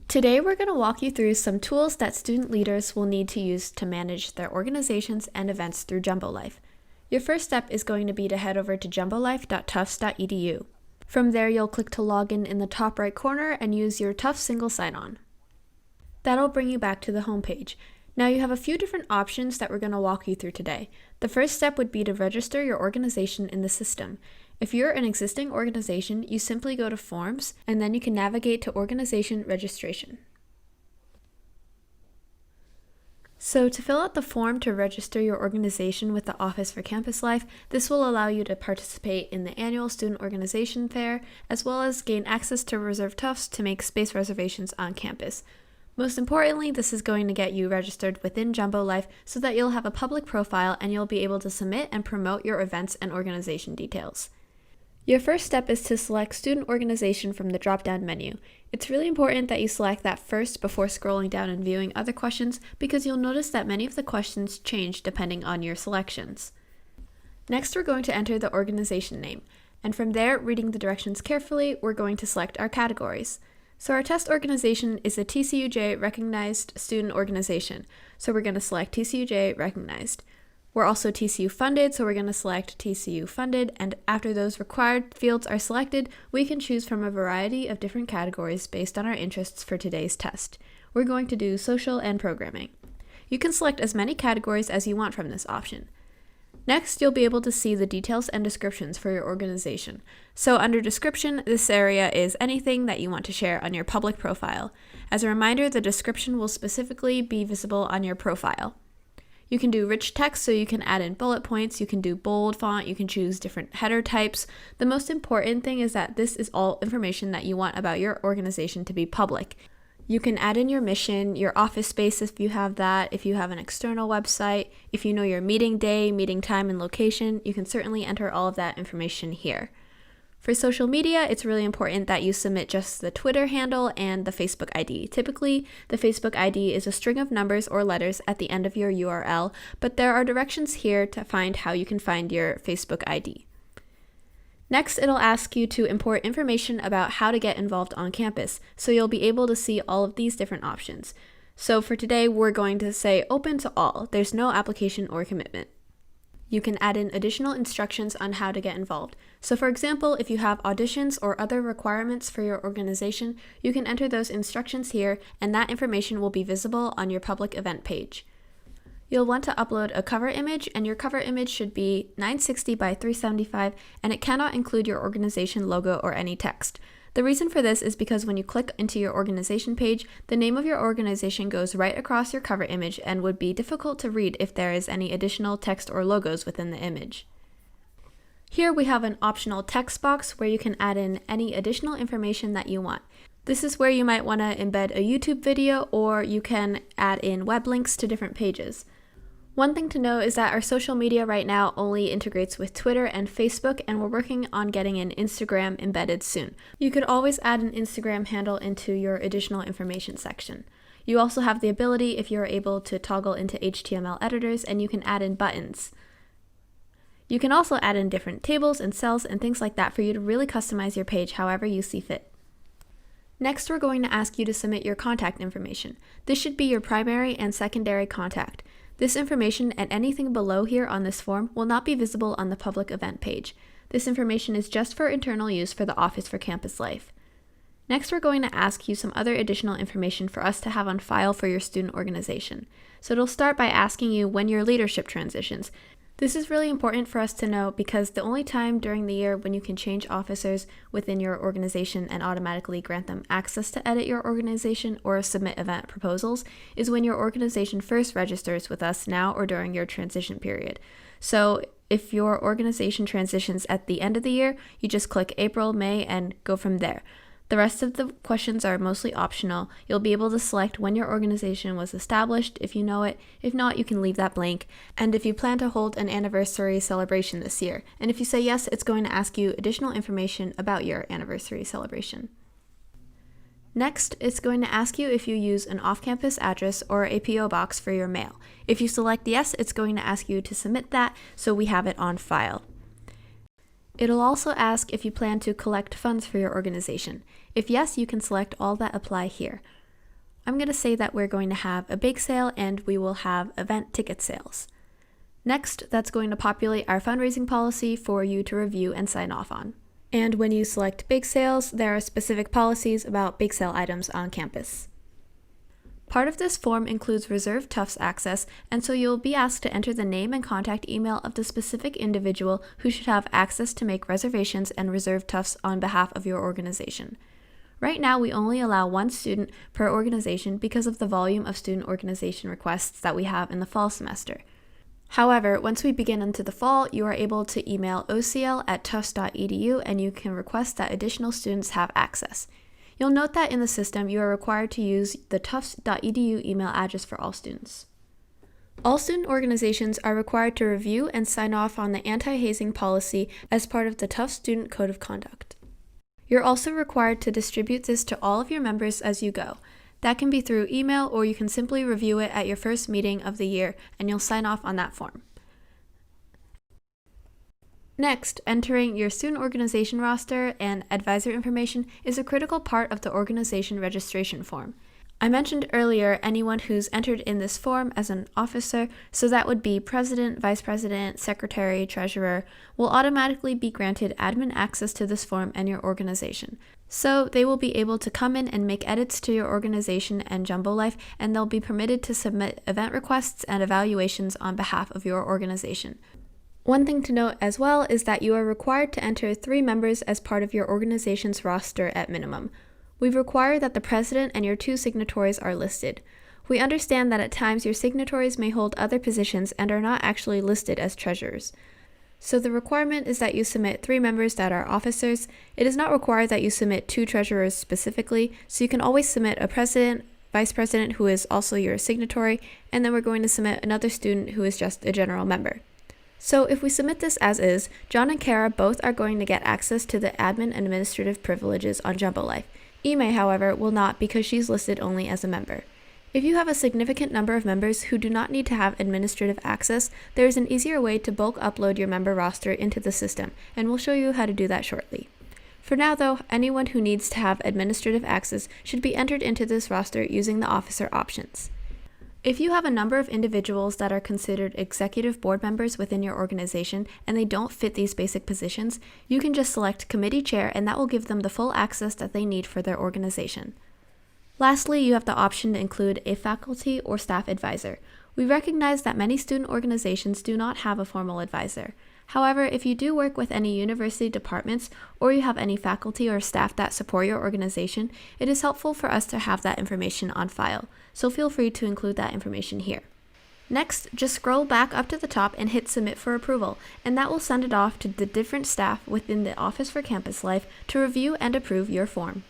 Today we're going to walk you through some tools that student leaders will need to use to manage their organizations and events through JumboLife. Your first step is going to be to head over to jumbolife.tufts.edu. From there you'll click to login in the top right corner and use your Tufts single sign-on. That'll bring you back to the home page. Now you have a few different options that we're going to walk you through today. The first step would be to register your organization in the system. If you're an existing organization, you simply go to Forms, and then you can navigate to Organization Registration. So to fill out the form to register your organization with the Office for Campus Life, this will allow you to participate in the annual Student Organization Fair, as well as gain access to Reserve Tufts to make space reservations on campus. Most importantly, this is going to get you registered within JumboLife so that you'll have a public profile and you'll be able to submit and promote your events and organization details. Your first step is to select Student Organization from the drop-down menu. It's really important that you select that first before scrolling down and viewing other questions because you'll notice that many of the questions change depending on your selections. Next, we're going to enter the organization name, and from there, reading the directions carefully, we're going to select our categories. So our test organization is a TCUJ recognized student organization, so we're going to select TCUJ recognized. We're also TCU funded, so we're going to select TCU funded, and after those required fields are selected, we can choose from a variety of different categories based on our interests for today's test. We're going to do social and programming. You can select as many categories as you want from this option. Next, you'll be able to see the details and descriptions for your organization. So under description, this area is anything that you want to share on your public profile. As a reminder, the description will specifically be visible on your profile. You can do rich text, so you can add in bullet points, you can do bold font, you can choose different header types. The most important thing is that this is all information that you want about your organization to be public. You can add in your mission, your office space if you have that, if you have an external website, if you know your meeting day, meeting time, and location, you can certainly enter all of that information here. For social media, it's really important that you submit just the Twitter handle and the Facebook ID. Typically, the Facebook ID is a string of numbers or letters at the end of your URL, but there are directions here to find how you can find your Facebook ID. Next, it'll ask you to import information about how to get involved on campus, so you'll be able to see all of these different options. So for today, we're going to say open to all. There's no application or commitment. You can add in additional instructions on how to get involved. So for example, if you have auditions or other requirements for your organization, you can enter those instructions here, and that information will be visible on your public event page. You'll want to upload a cover image, and your cover image should be 960 by 375, and it cannot include your organization logo or any text. The reason for this is because when you click into your organization page, the name of your organization goes right across your cover image and would be difficult to read if there is any additional text or logos within the image. Here we have an optional text box where you can add in any additional information that you want. This is where you might want to embed a YouTube video, or you can add in web links to different pages. One thing to know is that our social media right now only integrates with Twitter and Facebook, and we're working on getting an Instagram embedded soon. You could always add an Instagram handle into your additional information section. You also have the ability, if you're able, to toggle into HTML editors, and you can add in buttons. You can also add in different tables and cells and things like that for you to really customize your page however you see fit. Next, we're going to ask you to submit your contact information. This should be your primary and secondary contact. This information and anything below here on this form will not be visible on the public event page. This information is just for internal use for the Office for Campus Life. Next, we're going to ask you some other additional information for us to have on file for your student organization. So it'll start by asking you when your leadership transitions. This is really important for us to know because the only time during the year when you can change officers within your organization and automatically grant them access to edit your organization or submit event proposals is when your organization first registers with us now or during your transition period. So if your organization transitions at the end of the year, you just click April, May, and go from there. The rest of the questions are mostly optional. You'll be able to select when your organization was established if you know it. If not, you can leave that blank. And if you plan to hold an anniversary celebration this year. And if you say yes, it's going to ask you additional information about your anniversary celebration. Next, it's going to ask you if you use an off-campus address or a PO box for your mail. If you select yes, it's going to ask you to submit that so we have it on file. It'll also ask if you plan to collect funds for your organization. If yes, you can select all that apply here. I'm going to say that we're going to have a bake sale and we will have event ticket sales. Next, that's going to populate our fundraising policy for you to review and sign off on. And when you select bake sales, there are specific policies about bake sale items on campus. Part of this form includes reserved Tufts access, and so you'll be asked to enter the name and contact email of the specific individual who should have access to make reservations and reserve Tufts on behalf of your organization. Right now, we only allow one student per organization because of the volume of student organization requests that we have in the fall semester. However, once we begin into the fall, you are able to email ocl@tufts.edu and you can request that additional students have access. You'll note that in the system, you are required to use the tufts.edu email address for all students. All student organizations are required to review and sign off on the anti-hazing policy as part of the Tufts Student Code of Conduct. You're also required to distribute this to all of your members as you go. That can be through email, or you can simply review it at your first meeting of the year and you'll sign off on that form. Next, entering your student organization roster and advisor information is a critical part of the organization registration form. I mentioned earlier anyone who's entered in this form as an officer, so that would be president, vice president, secretary, treasurer, will automatically be granted admin access to this form and your organization. So they will be able to come in and make edits to your organization and JumboLife, and they'll be permitted to submit event requests and evaluations on behalf of your organization. One thing to note as well is that you are required to enter 3 members as part of your organization's roster at minimum. We require that the president and your 2 signatories are listed. We understand that at times your signatories may hold other positions and are not actually listed as treasurers. So the requirement is that you submit 3 members that are officers. It is not required that you submit 2 treasurers specifically, so you can always submit a president, vice president who is also your signatory, and then we're going to submit another student who is just a general member. So if we submit this as is, John and Kara both are going to get access to the admin and administrative privileges on JumboLife. Ime, however, will not because she's listed only as a member. If you have a significant number of members who do not need to have administrative access, there is an easier way to bulk upload your member roster into the system, and we'll show you how to do that shortly. For now though, anyone who needs to have administrative access should be entered into this roster using the officer options. If you have a number of individuals that are considered executive board members within your organization and they don't fit these basic positions, you can just select committee chair and that will give them the full access that they need for their organization. Lastly, you have the option to include a faculty or staff advisor. We recognize that many student organizations do not have a formal advisor. However, if you do work with any university departments or you have any faculty or staff that support your organization, it is helpful for us to have that information on file, so feel free to include that information here. Next, just scroll back up to the top and hit Submit for approval, and that will send it off to the different staff within the Office for Campus Life to review and approve your form.